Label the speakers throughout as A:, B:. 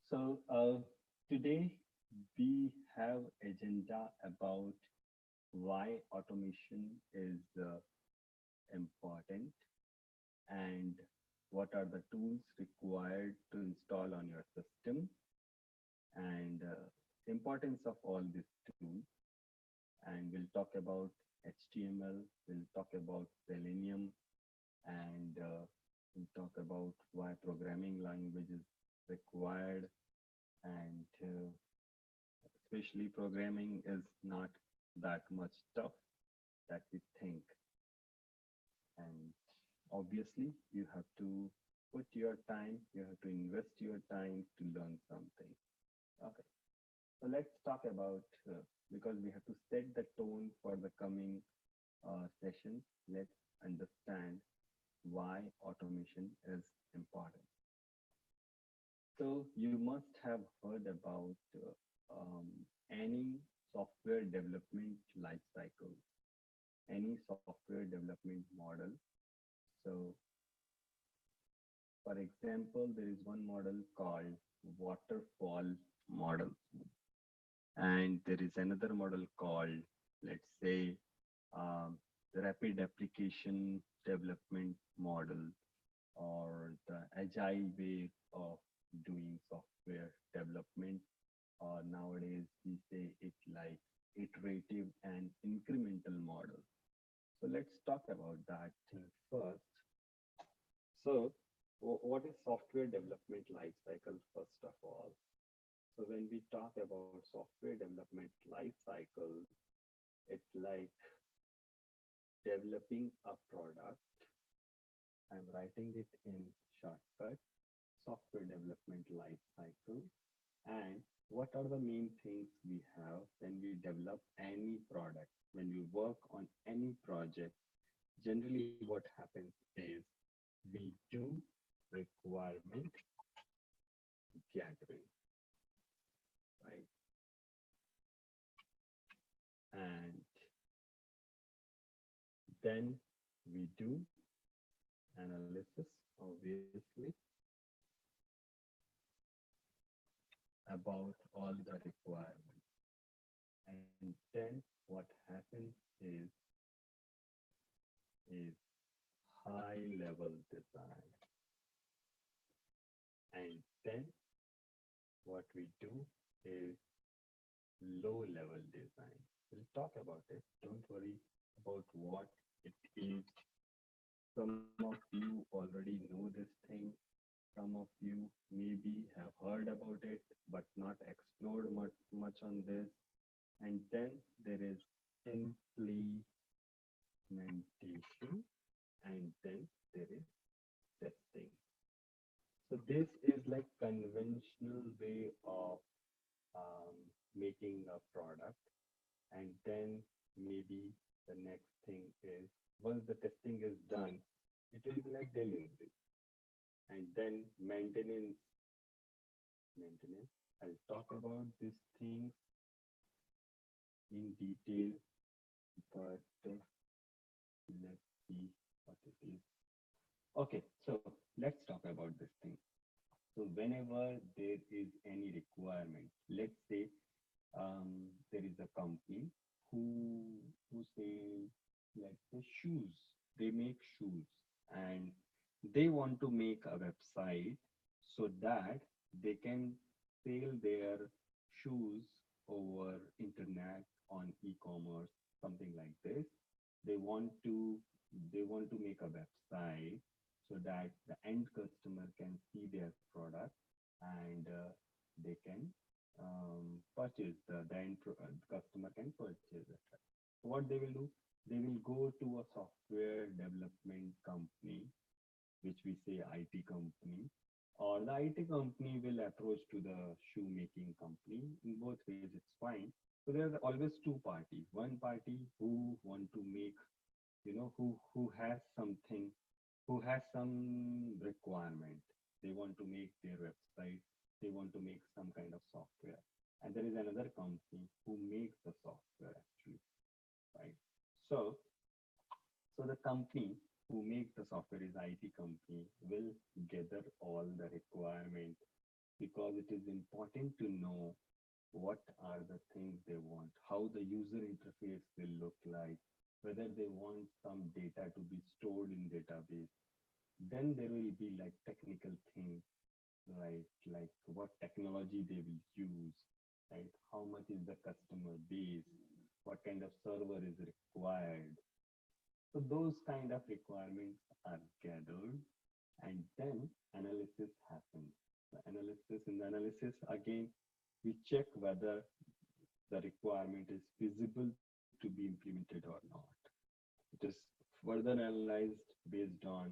A: Today we have agenda about why automation is important and what are the tools required to install on your system and importance of all these tools. And we'll talk about HTML, we'll talk about Selenium, and we'll talk about why programming language is required and especially programming is not that much tough that we think. And obviously, you have to put your time, you have to invest your time to learn something. Okay, so let's talk about, because we have to set the tone for the coming session, let's understand why automation is important. So you must have heard about any software development life cycle, any software development model. So for example, there is one model called waterfall model, and there is another model called, let's say, the rapid application development model or the agile way of doing software development, or nowadays we say it like iterative and incremental model. So let's talk about that thing first. So what is software development life cycle first of all? So when we talk about software development life cycle, it's like developing a product. I'm writing it in shortcut, software development life cycle. And what are the main things we have when we develop any product, when we work on any project? Generally, what happens is we do requirement gathering, right? And then we do analysis, obviously, about all the requirements. And then what happens is high level design. And then what we do is low level design. We'll talk about it. Don't worry about what it is. Some of you already know this thing. Some of you maybe have heard about it, but not explored much on this. And then there is implementation, and then there is testing. So this is like conventional way of making a product. And then maybe the next thing is once the testing is done, it will be like delivery. And then maintenance. I'll talk about these things in detail, but let's see what it is. Okay, so let's talk about this thing. So whenever there is any requirement, let's say there is a company who say, let's say shoes. They make shoes and they want to make a website so that they can sell their shoes over internet on e-commerce, something like this. They want to make a website so that the end customer can see their product and they can purchase the customer can purchase it. So what they will do, they will go to a software development company, which we say IT company, or the IT company will approach to the shoemaking company. In both ways, it's fine. So there's always two parties. One party who want to make, who has something, who has some requirement. They want to make their website. They want to make some kind of software. And there is another company who makes the software actually, right? So, so the company who makes the software is IT company will gather all the requirement because it is important to know what are the things they want, how the user interface will look like, whether they want some data to be stored in database. Then there will be like technical things, like what technology they will use, right? How much is the customer base? What kind of server is required? So those kind of requirements are gathered, and then analysis happens. In the analysis, again, we check whether the requirement is feasible to be implemented or not. It is further analyzed based on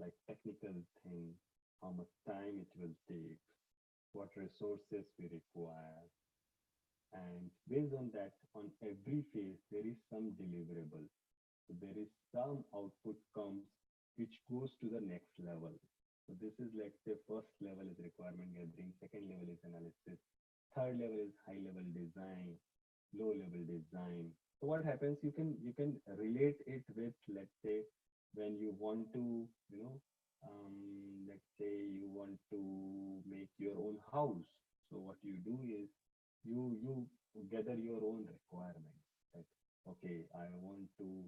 A: like technical things, how much time it will take, what resources we require, and based on that, on every phase, there is some deliverable. So there is some output comes which goes to the next level. So this is like the first level is requirement gathering, second level is analysis, third level is high level design, low level design. So what happens? You can relate it with, let's say, when you want to, let's say you want to make your own house. So what you do is you gather your own requirements. Like, okay, I want to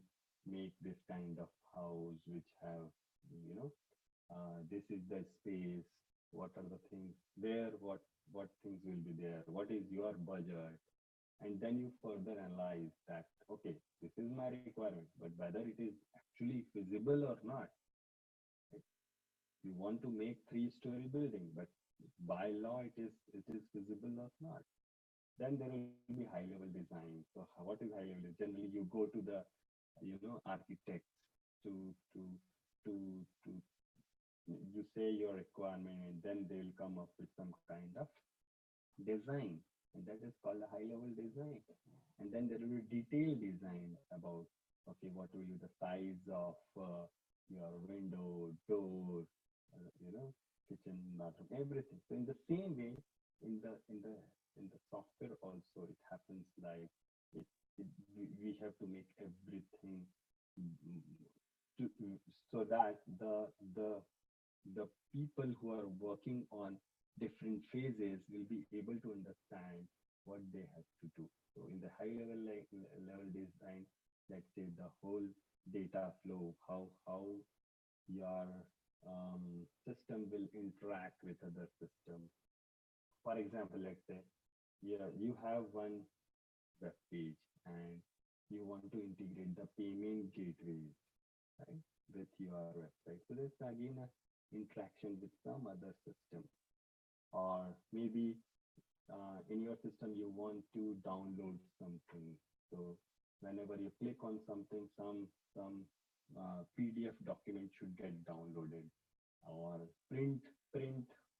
A: make this kind of house which have, you know, this is the space. What are the things there? What things will be there? What is your budget? And then you further analyze that, okay, this is my requirement, but whether it is actually feasible or not. Right? You want to make three-story building, but by law it is feasible or not. Then there will be high level design. So what is high level? Generally you go to the architects to to to to you say your requirement, and then they'll come up with some kind of design, and that is called a high level design. And then there will be detailed design about, okay, what will be the size of your window, door, kitchen, bathroom, everything. So in the same way, in the in the in the software also it happens like it, we have to make everything, mm, to, so that the people who are working on different phases will be able to understand what they have to do. So in the high level level design, let's say the whole data flow, how your system will interact with other systems. For example, let's say, yeah, you have one web page and you want to integrate the payment gateways, right, with your website. So there's again a interaction with some other system, or maybe in your system you want to download something. So whenever you click on something, some PDF document should get downloaded, or print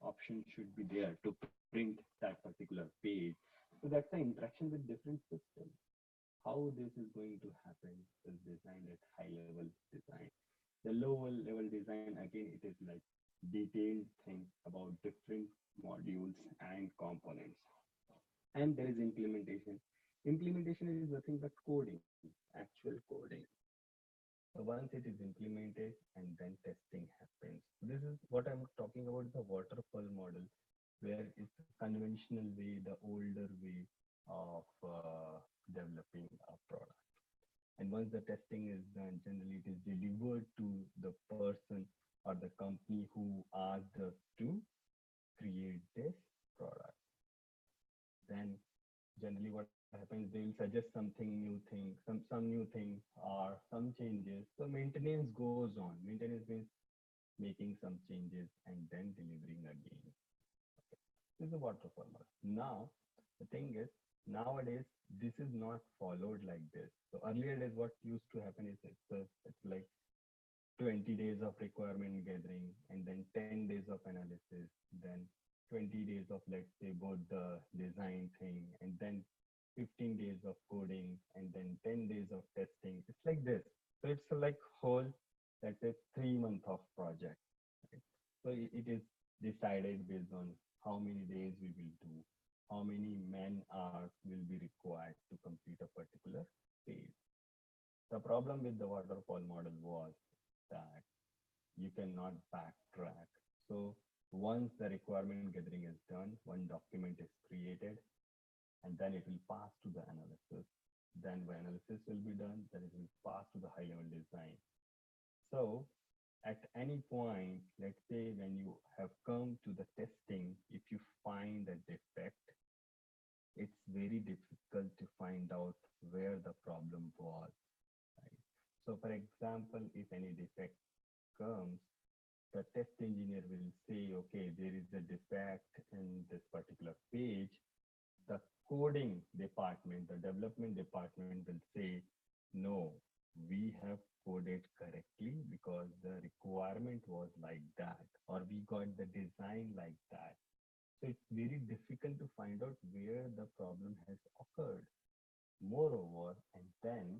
A: option should be there to print that particular page. So that's the interaction with different systems. How this is going to happen is designed at high level design. The lower level design, again, it is like detailed thing about different modules and components. And there is implementation. Implementation is nothing but coding, actual coding. So once it is implemented, and then testing happens. This is what I'm talking about, the waterfall model, where it's a conventional way, the older way of developing a product. And once the testing is done, generally it is delivered to the person or the company who asked us to create this product. Then generally what happens, they will suggest something new thing, some new thing or some changes. So maintenance goes on. Maintenance means making some changes and then delivering again. This is a waterfall model. Now, the thing is, nowadays, this is not followed like this. So earlier days, what used to happen is it's like 20 days of requirement gathering, and then 10 days of analysis, then 20 days of, let's say, both the design thing, and then 15 days of coding, and then 10 days of testing. It's like this. So it's like whole, let's say, 3 month of project. Right? So it is decided based on how many days we will do, how many man hours will be required to complete a particular phase. The problem with the waterfall model was that you cannot backtrack. So once the requirement gathering is done, one document is created, and then it will pass to the analysis. Then when analysis will be done, then it will pass to the high level design. So at any point, let's say when you have come to the testing, if you find a defect, it's very difficult to find out where the problem was. Right? So for example, if any defect comes, the test engineer will say, okay, there is a defect in this particular page. The coding department, the development department will say, no, we have coded correctly because the requirement was like that, or we got the design like that. So it's very difficult to find out where the problem has occurred. Moreover, and then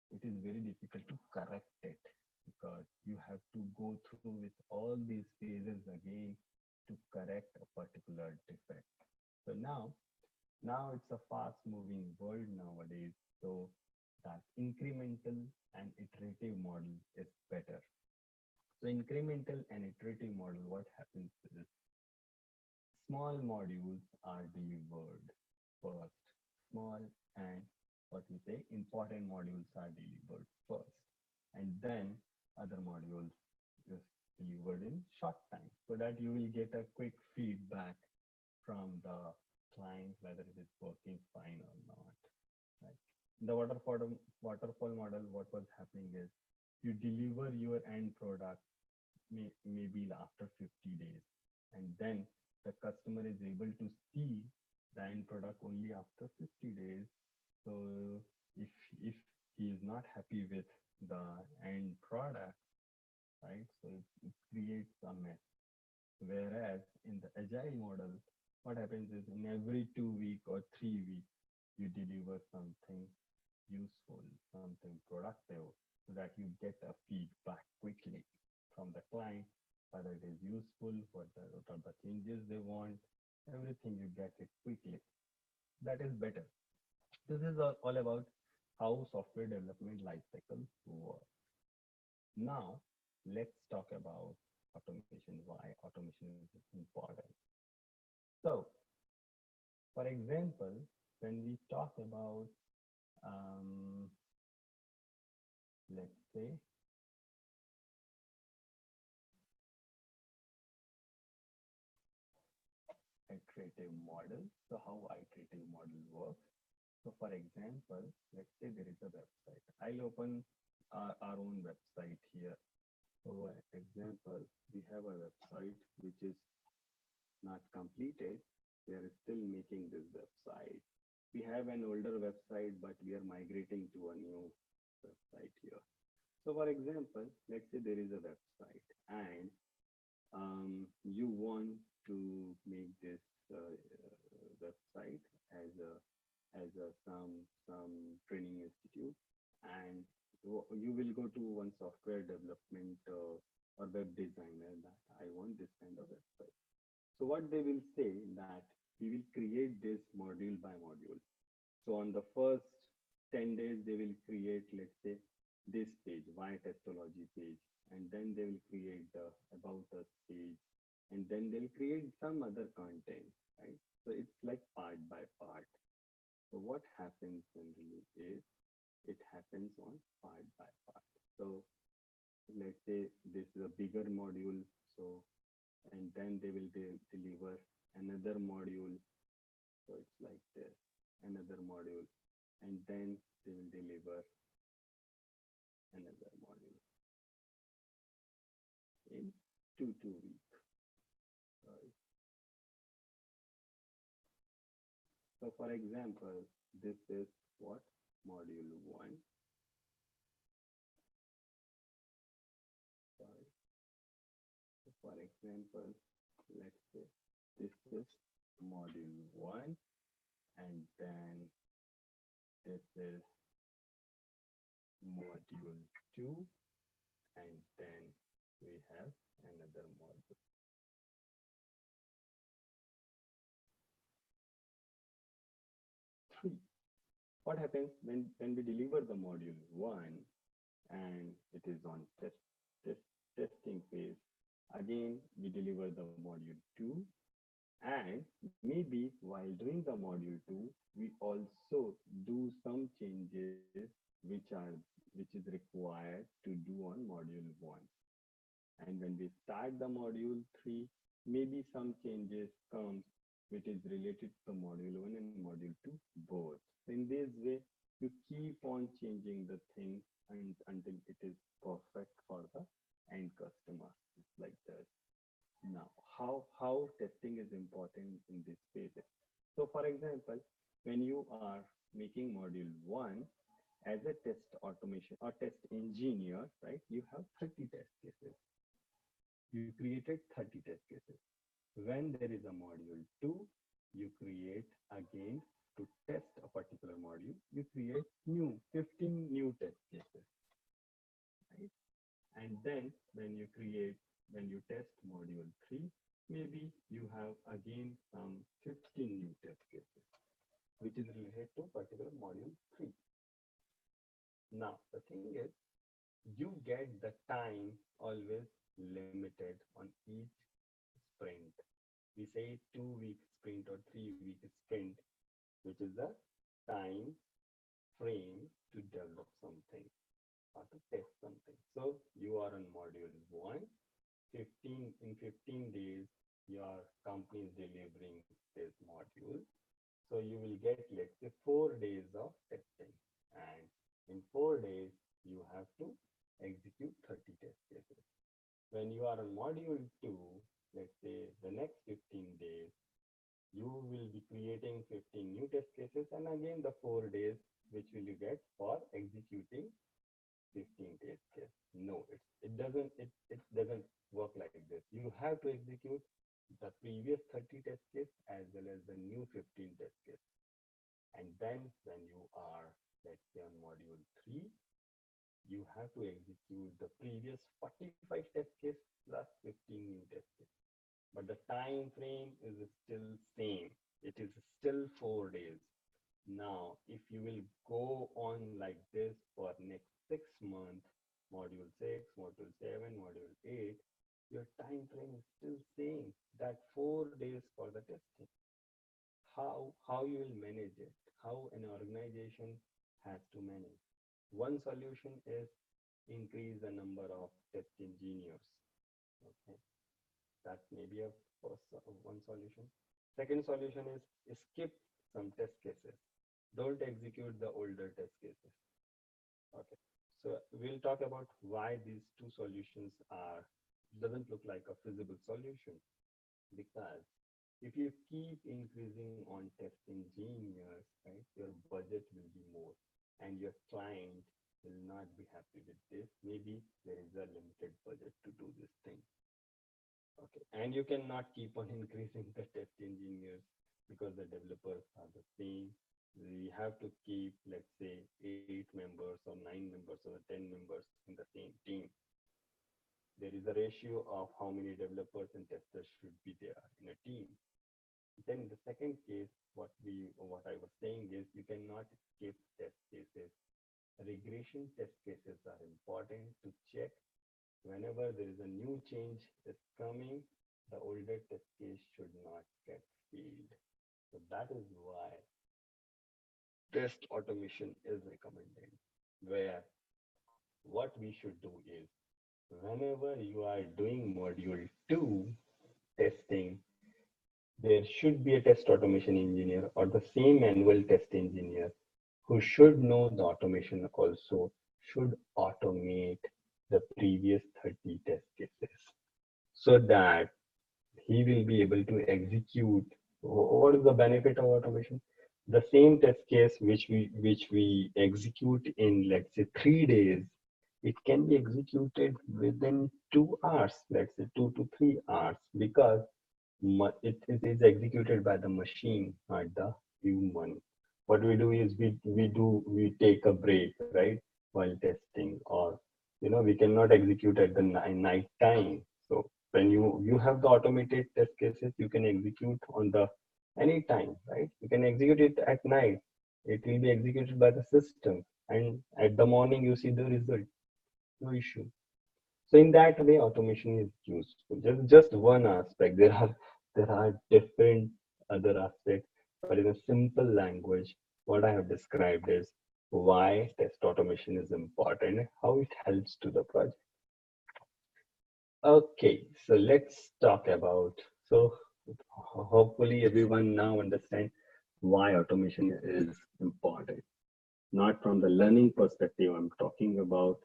A: it is very difficult to correct it because you have to go through with all these phases again to correct a particular defect. So now it's a fast moving world nowadays. So that incremental and iterative model is better. So incremental and iterative model, what happens is small modules are delivered first. Small and what we say important modules are delivered first. And then other modules is delivered in short time so that you will get a quick feedback from the client whether it is working fine or not. Right. The waterfall model, what was happening is you deliver your end product maybe after 50 days, and then the customer is able to see the end product only after 50 days. So if if he is not happy with the end product, right? So it creates a mess. Whereas in the agile model, what happens is in every 2 week or 3 weeks, you deliver something useful, something productive, so that you get a feedback quickly from the client, whether it is useful, what are the changes they want, everything you get it quickly. That is better. This is all about how software development lifecycle works. Now, let's talk about automation, why automation is important. So, for example, when we talk about, let's say, iterative model. So how iterative model works. So for example, let's say there is a website. I'll open our own website here. So for example, we have a website which is not completed. We are still making this website. We have an older website, but we are migrating to a new website here. So for example, let's say there is a website and you want to make this website as some training institute, and you will go to one software development or web designer that I want this kind of website. So what they will say that we will create this module by module. So on the first 10 days, they will create, let's say, this page, why testology page, and then they will create the about us page, and then they'll create some other content, right? So it's like part by part. So what happens generally is it happens on part by part. So let's say this is a bigger module, so and then they will deliver another module. So it's like this, another module, and then they will deliver another module in 2 weeks. Sorry. So for example, this is what module 1. Sorry. So for example, let's say this is module 1, and then this is module 2, and then we have another module. What happens when we deliver the module 1 and it is on testing phase, Again, we deliver the module 2, and maybe while doing the module 2, we also do some changes which is required to do on module 1. And when we start the module 3, maybe some changes comes which is related to module 1 and module 2 both. So in this way, you keep on changing the thing until it is perfect for the end customer. It's like that. Now, how testing is important in this phase. So for example, when you are making module 1, as a test automation or test engineer, right, you have 30 test cases. You created 30 test cases. When there is a module 2, you create again to test a particular module, you create new 15 new test cases, right? And then when you test module 3, maybe you have again some 15 new test cases, which is related to particular module 3. Now, the thing is, you get the time always limited on each sprint. We say 2 week sprint or 3 week sprint, which is the time frame to develop something or to test something. So you are on module 1, 15 days, your company is delivering this module. So you will get, let's say, 4 days of testing. And in 4 days, you have to execute 30 test cases. When you are on module 2, let's say the next 15 days, you will be creating 15 new test cases, and again the 4 days which will you get for executing 15 test cases. No, it doesn't work like this. You have to execute the previous 30 test case as well as the new 15 test case. And then when you are, let's say, on module 3, you have to execute the previous 45 test case plus 15 new test case. But the time frame is still same. It is still 4 days. Now, if you will go on like this for next 6 months, module 6, module 7, module 8, your time frame is still same, that 4 days for the testing. How you will manage it? How an organization has to manage? One solution is increase the number of test engineers. Okay, that may be a one solution. Second solution is skip some test cases. Don't execute the older test cases. Okay, so we'll talk about why these two solutions are doesn't look like a feasible solution, because if you keep increasing on test engineers, right, your budget will be more, and your client will not be happy with this. Maybe there is a limited budget to do this thing. Okay, and you cannot keep on increasing the test engineers because the developers are the same. We have to keep, let's say, 8 members or 9 members or 10 members in the same team. There is a ratio of how many developers and testers should be there in a team. Then in the second case, what I was saying is you cannot skip test cases. Regression test cases are important to check whenever there is a new change is coming, the older test case should not get failed. So that is why test automation is recommended, where what we should do is whenever you are doing module 2 testing, there should be a test automation engineer or the same manual test engineer who should know the automation also should automate the previous 30 test cases so that he will be able to execute. What is the benefit of automation? The same test case which we execute in, let's say, 3 days, it can be executed within 2 hours, let's say 2 to 3 hours, because it is executed by the machine, not the human. What we do is we take a break, right, while testing, or we cannot execute at the night time. So when you have the automated test cases, you can execute on the any time, right? You can execute it at night. It will be executed by the system, and at the morning you see the result. No issue. So in that way, automation is useful. Just one aspect. There are different other aspects, but in a simple language, what I have described is why test automation is important, how it helps to the project. Okay, so let's talk about, so hopefully everyone now understand why automation is important. Not from the learning perspective, I'm talking about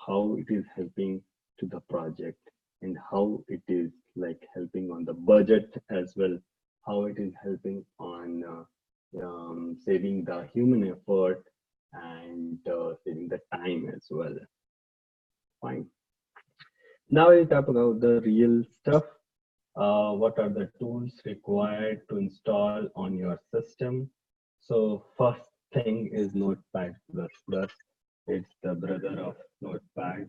A: how it is helping to the project and how it is like helping on the budget as well, how it is helping on saving the human effort and saving the time as well. Fine. Now we'll talk about the real stuff. What are the tools required to install on your system? So first thing is Notepad++. It's the brother of Notepad.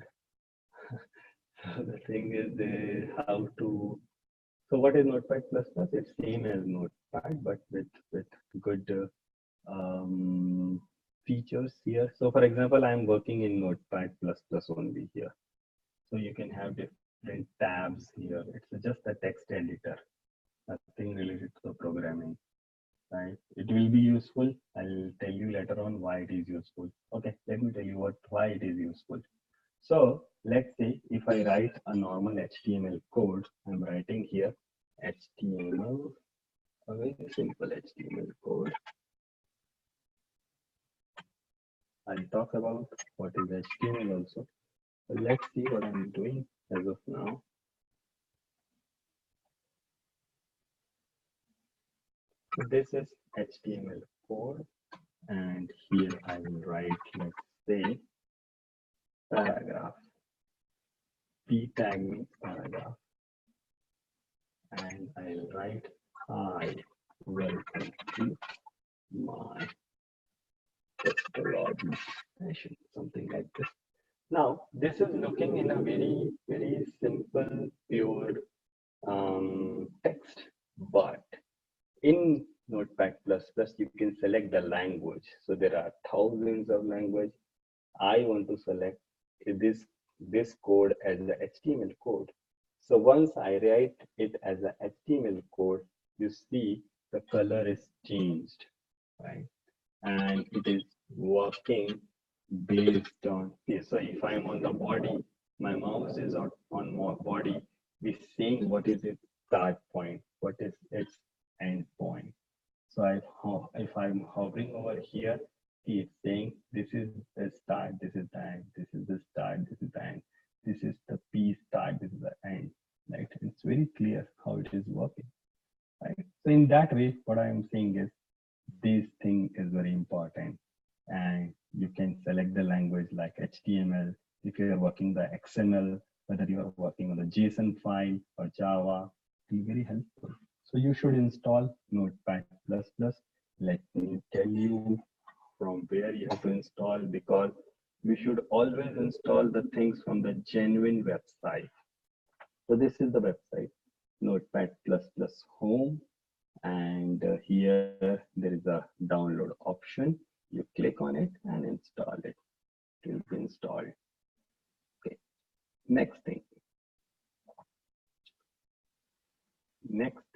A: So the thing is how to. So what is Notepad++? It's same as Notepad, but with good features here. So for example, I'm working in Notepad++ only here. So you can have different tabs here. It's just a text editor, nothing related to the programming, right? It will be useful. I'll tell you later on why it is useful. Okay, let me tell you why it is useful. So let's say if I write a normal HTML code, I'm writing here HTML, a very simple HTML code. I'll talk about what is HTML also. So let's see what I'm doing as of now. So this is HTML code, and here I will write, let's say, paragraph. P tag means paragraph, and I'll write hi, welcome to my technology session, something like this. Now, this is looking in a very simple, pure text, but in Notepad++, you can select the language. So there are thousands of languages. I want to select this code as the HTML code. So once I write it as a HTML code, you see the color is changed, right? And it is working based on this. So if I'm on the body, my mouse is on my body, we're seeing what is its start point, what is its end point. So if I'm hovering over here, it's saying this is the start, this is the end, this is the start, this is the end, this is the P start, this is the end. Right? It's very clear how it is working. Right? So in that way, what I am saying is this thing is very important, and you can select the language like HTML. If you are working the XML, whether you are working on the JSON file or Java, it will be very helpful. So you should install Notepad++. Let me tell you from where you have to install, because we should always install the things from the genuine website. So this is the website, Notepad++ home, and here there is a download option. You click on it and install it. It will be installed. Okay. Next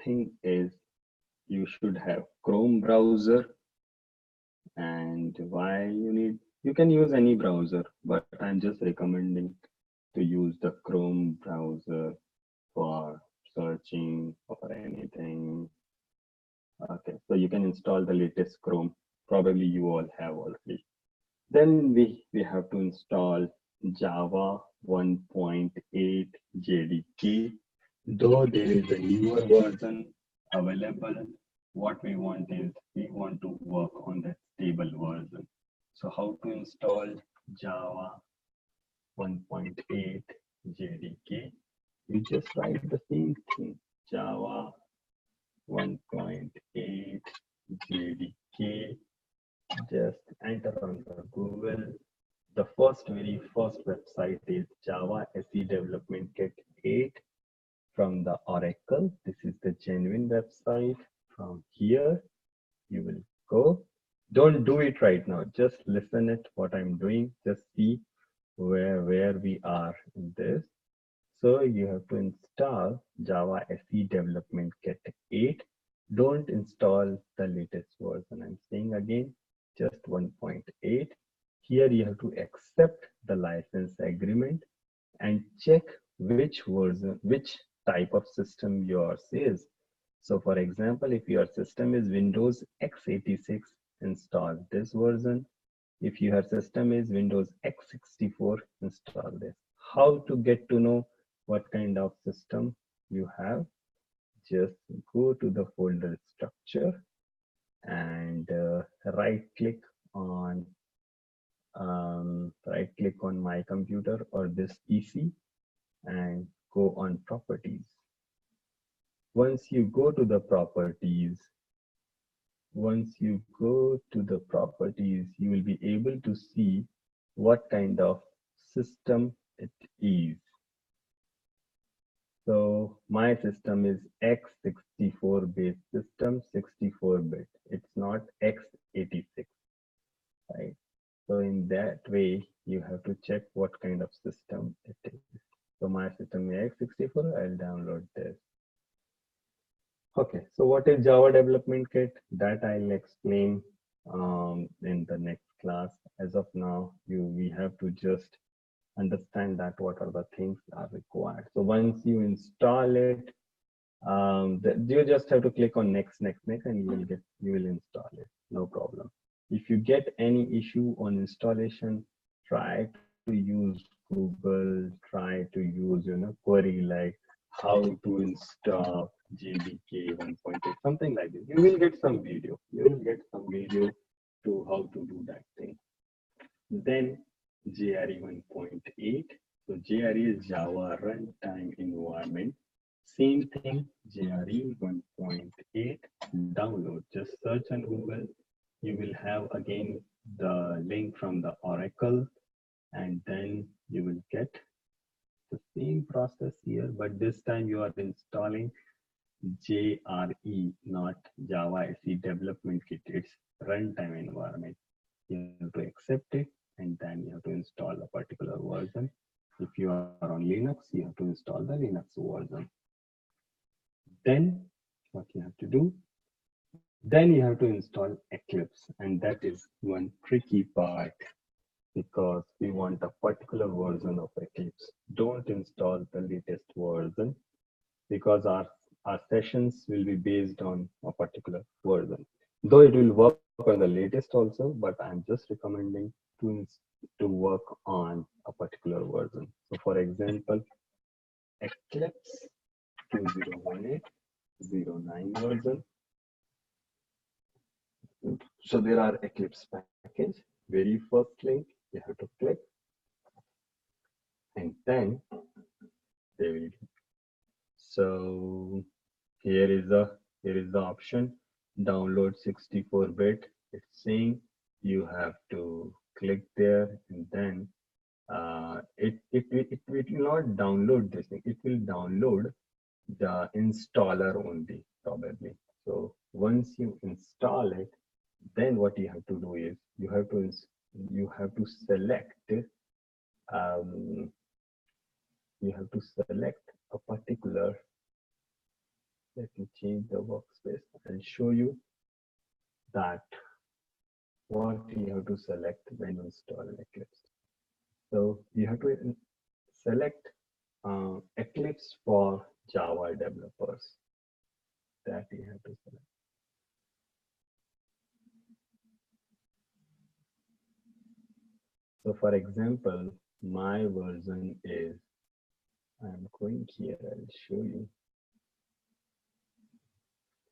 A: thing is you should have Chrome browser. And why you can use any browser, but I'm just recommending to use the Chrome browser for searching or anything. Okay, so you can install the latest Chrome. Probably you all have already. Then we have to install Java 1.8 JDK. Though there is a newer version available, what we want is we want to work on that stable version. So how to install Java 1.8 JDK? You just write the same thing, Java 1.8 JDK. Just enter on the Google. The very first website is Java SE Development Kit 8 from the Oracle. This is the genuine website. From here, you will go. Don't do it right now. Just listen at what I'm doing. Just see where we are in this. So you have to install Java SE Development Kit 8. Don't install the latest version. I'm saying again, just 1.8. Here you have to accept the license agreement and check which version, which type of system yours is. So for example, if your system is Windows x86, install this version. If your system is Windows x64, install this. How to get to know what kind of system you have? Just go to the folder structure and on right click on my computer or this PC and go on properties. Once you go to the properties, you will be able to see what kind of system it is. So my system is x64 based system, 64-bit. It's not x86, right? So in that way, you have to check what kind of system it is. So my system is x64, I'll download this. Okay, so what is Java Development Kit? That I'll explain in the next class. As of now, we have to just understand that what are the things are required. So once you install it, you just have to click on next, and you will install it. No problem. If you get any issue on installation, try to use Google, try to use query like how to install JDK 1.8, something like this. You will get some video. You will get some video to how to do that thing. Then JRE 1.8. So JRE is Java Runtime Environment. Same thing, JRE 1.8 download. Just search on Google. You will have again the link from the Oracle, and then you will get the same process here, but this time you are installing JRE, not Java SE Development Kit. It's runtime environment. You have to accept it, and then you have to install a particular version. If you are on Linux, you have to install the Linux version. Then what you have to do? Then you have to install Eclipse, and that is one tricky part because we want a particular version of Eclipse. Don't install the latest version because our sessions will be based on a particular version. Though it will work on the latest also, but I'm just recommending to work on a particular version. So for example, Eclipse 2018-09 version. So there are Eclipse package, very first link, you have to click, and then they will. So here is the option, download 64-bit. It's saying you have to click there, and then it will not download this thing. It will download the installer only probably. So once you install it, then what you have to do is you have to select a particular. Let me change the workspace and show you that what you have to select when you install Eclipse. So you have to select Eclipse for Java developers. That you have to select. So for example, my version is, I'm going here, I'll show you.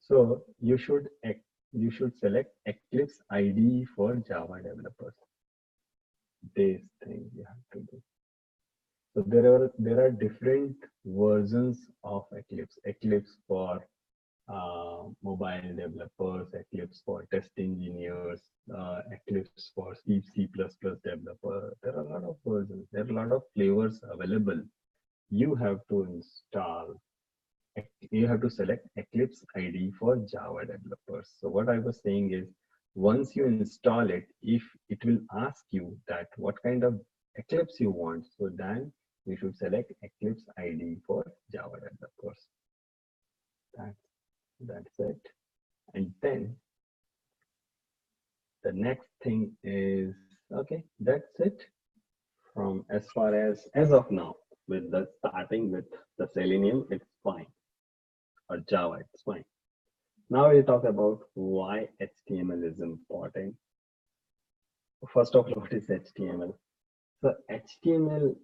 A: So you should select Eclipse IDE for Java developers. This thing you have to do. So there are different versions of Eclipse. Eclipse for mobile developers, Eclipse for test engineers, Eclipse for C++ developer. There are a lot of versions. There are a lot of flavors available. You have to select Eclipse IDE for Java developers. So what I was saying is, once you install it, if it will ask you that what kind of Eclipse you want, so then you should select Eclipse IDE for Java developer, of course. That's, that's it. And then the next thing is, okay, that's it from as of now, with the starting with the Selenium, it's fine, or Java, it's fine. Now we'll talk about why HTML is important. First of all, what is HTML? So HTML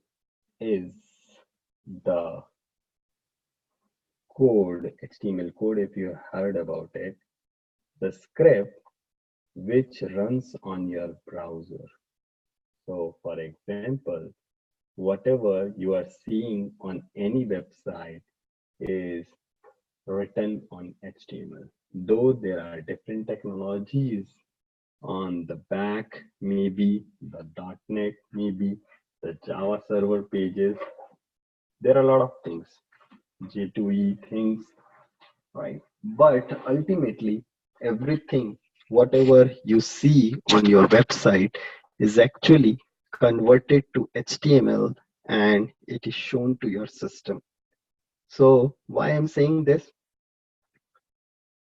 A: is the code, HTML code, if you heard about it, the script which runs on your browser. So for example, whatever you are seeing on any website is written on HTML. Though there are different technologies on the back, maybe the .NET, maybe the Java server pages, there are a lot of things, J2E things, right? But ultimately, everything, whatever you see on your website is actually converted to HTML and it is shown to your system. So why I'm saying this?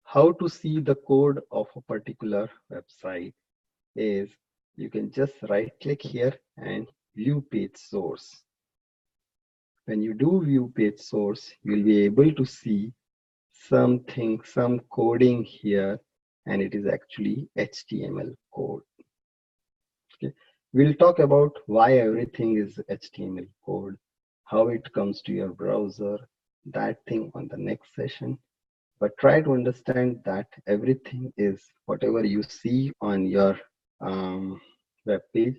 A: How to see the code of a particular website is you can just right click here and view page source. When you do view page source, you'll be able to see something, some coding here, and it is actually HTML code. Okay. We'll talk about why everything is HTML code, how it comes to your browser, that thing on the next session. But try to understand that everything is whatever you see on your web page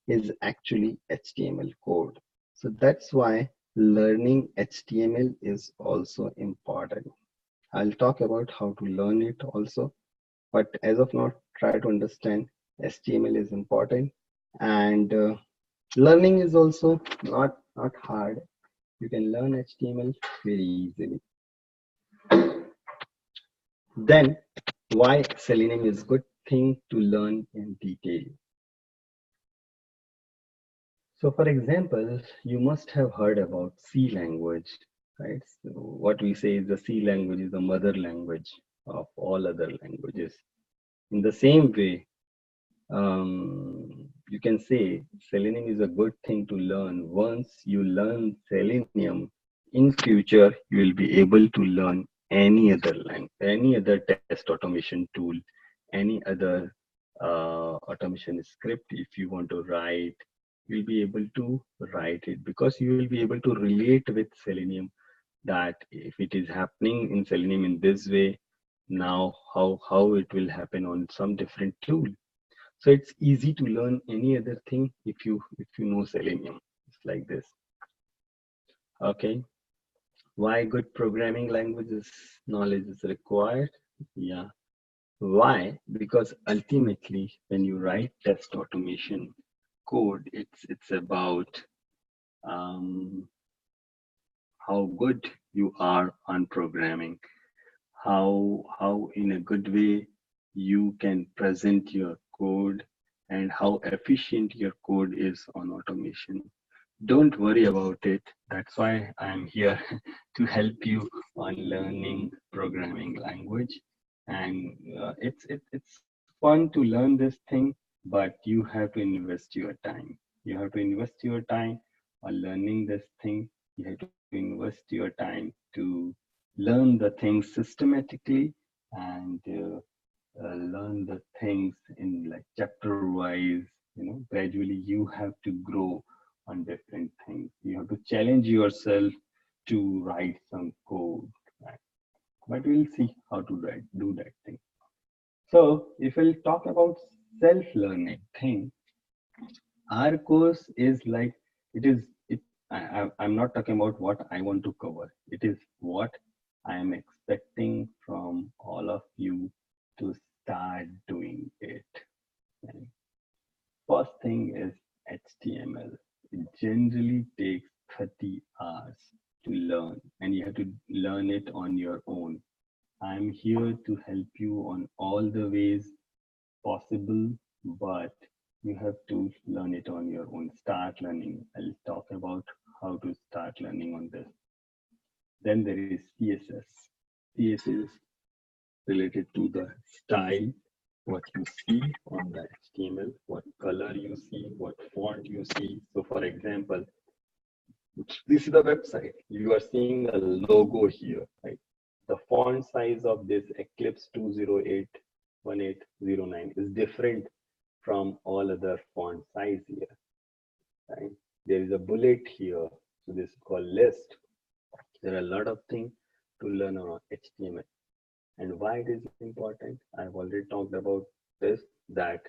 A: is actually HTML code. So that's why learning HTML is also important. I'll talk about how to learn it also, but as of now, try to understand HTML is important, and learning is also not hard. You can learn HTML very easily. Then, why Selenium is good thing to learn in detail. So for example, you must have heard about C language, right? So what we say is the C language is the mother language of all other languages. In the same way, you can say Selenium is a good thing to learn. Once you learn Selenium, in future you will be able to learn any other language, any other test automation tool, any other automation script. If you want to write, you'll be able to write it because you will be able to relate with Selenium. That if it is happening in Selenium in this way, now how it will happen on some different tool. So it's easy to learn any other thing if you know Selenium. It's like this. Okay. Why good programming languages knowledge is required? Yeah. Why? Because ultimately, when you write test automation code, it's about um, how good you are on programming, how in a good way you can present your code, and how efficient your code is on automation. Don't worry about it. That's why I'm here to help you on learning programming language. And it's fun to learn this thing, but you have to invest your time. You have to invest your time on learning this thing. You have to invest your time to learn the things systematically and learn the things in like chapter wise. Gradually you have to grow on different things. You have to challenge yourself to write some code, right? But we'll see how to do that thing. So if we'll talk about self-learning thing, our course is like, it is it I'm not talking about what I want to cover. It is what I am expecting from all of you to start doing it. And first thing is HTML. It generally takes 30 hours to learn, and you have to learn it on your own. I'm here to help you on all the ways possible, but you have to learn it on your own. Start learning. I'll talk about how to start learning on this. Then there is CSS. CSS is related to the style, what you see on the HTML, what color you see, what font you see. So for example, this is the website. You are seeing a logo here, right? The font size of this Eclipse 2081809 is different from all other font size here, right? There is a bullet here. So this is called list. There are a lot of things to learn on HTML. And why it is important? I've already talked about this, that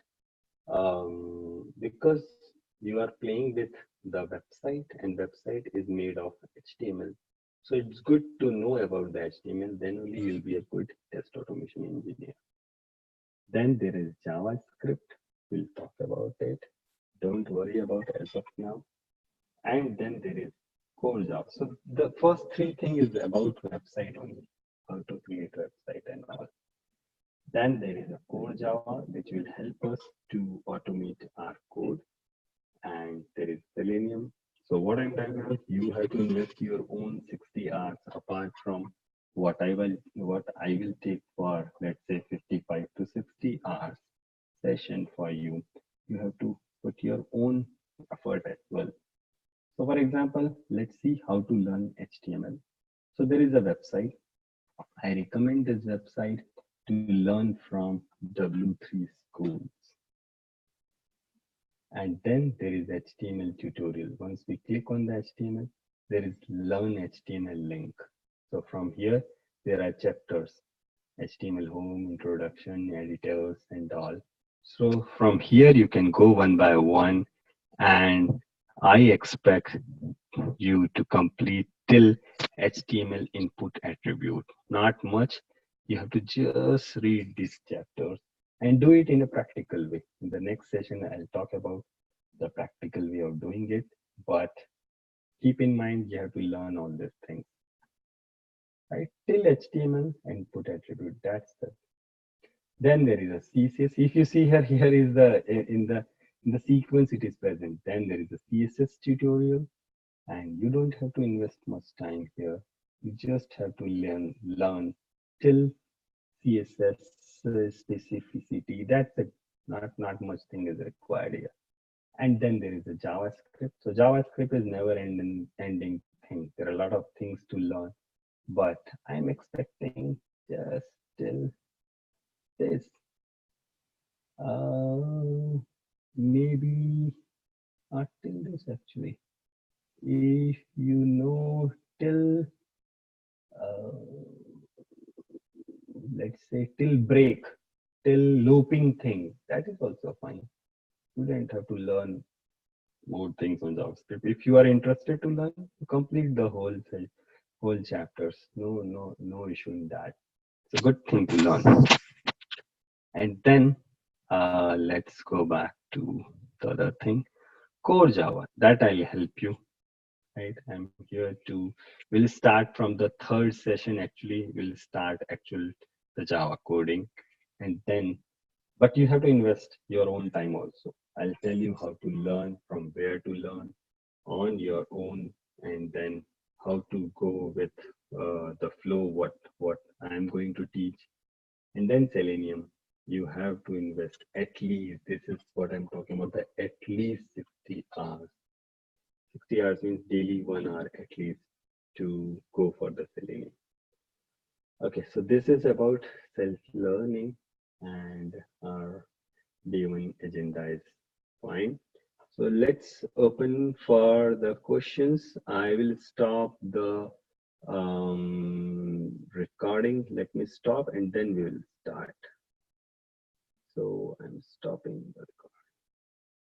A: because you are playing with the website and website is made of HTML. So it's good to know about the HTML, then only you'll be a good test automation engineer. Then there is JavaScript. We'll talk about it. Don't worry about it as of now. And then there is core Java. So the first three things is about website only, how to create website and all. Then there is a core Java, which will help us to automate our code. And there is Selenium. So what I'm talking about, you have to invest your own 60 hours apart from what I will take for, let's say, 55 to 60 hours session for you. You have to put your own effort as well. So for example, let's see how to learn HTML. So there is a website. I recommend this website to learn from W3 schools. And then there is HTML tutorial. Once we click on the HTML, there is learn HTML link. So from here, there are chapters, HTML home, introduction, editors, and all. So from here, you can go one by one, and I expect you to complete till HTML input attribute. Not much. You have to just read these chapters and do it in a practical way. In the next session, I'll talk about the practical way of doing it, but keep in mind, you have to learn all these things, right? Till HTML input attribute, that's the. Then there is a CSS. If you see here, here is the, in the sequence it is present. Then there is a CSS tutorial, and you don't have to invest much time here. You just have to learn till CSS specificity. That's it. Not much thing is required here. And then there is a JavaScript. So JavaScript is never ending thing. There are a lot of things to learn, but I'm expecting just till this. Maybe not till this actually. If you know till let's say till break, till looping thing, that is also fine. You don't have to learn more things on JavaScript. If you are interested to learn, complete the whole chapters. No issue in that. It's a good thing to learn. And then let's go back to the other thing, core Java. That I'll help you. Right, I'm here to. We'll start from the third session. Actually, we'll start the Java coding, and then, but you have to invest your own time also. I'll tell you how to learn, from where to learn on your own, and then how to go with the flow, what I'm going to teach. And then Selenium, you have to invest at least, this is what I'm talking about, the at least 60 hours. 60 hours means daily 1 hour at least to go for the Selenium. Okay, so this is about self-learning, and our day one agenda is fine. So let's open for the questions. I will stop the recording. Let me stop and then we will start. So I'm stopping the recording.